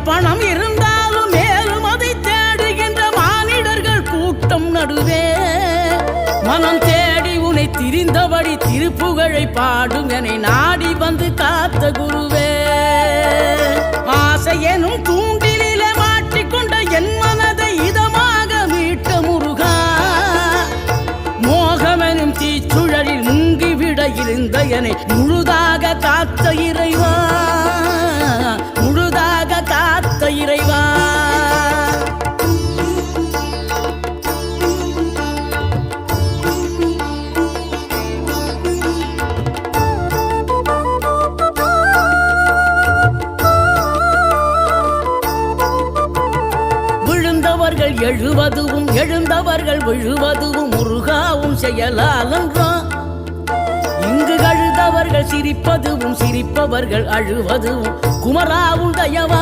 பணம் இருந்தாலும் மேலும் அதை தேடுகின்ற மானிடர்கள் கூட்டம் நடுவே மனம் தேடி உன்னை திரிந்தபடி திருப்புகழை பாடும் என்னை நாடி வந்து காத்த குருவே. ஆசை எனும் தூண்டிலே மாட்டிக்கொண்ட என் மனதை இதமாக மீட்ட முருகா, மோகமெனும் தீச்சுழலில் முங்கிவிட இருந்த என்னை முழுதாக காத்த இறைவா, முழுதாக காத்த இறைவா. விழுந்தவர்கள் எழுவதுவும் எழுந்தவர்கள் விழுவதுவும் முருகாவும் செயலாலன்றோம். இங்கு அழுதவர்கள் சிரிப்பதுவும் சிரிப்பவர்கள் அழுவதுவும் குமராவும் தயவா.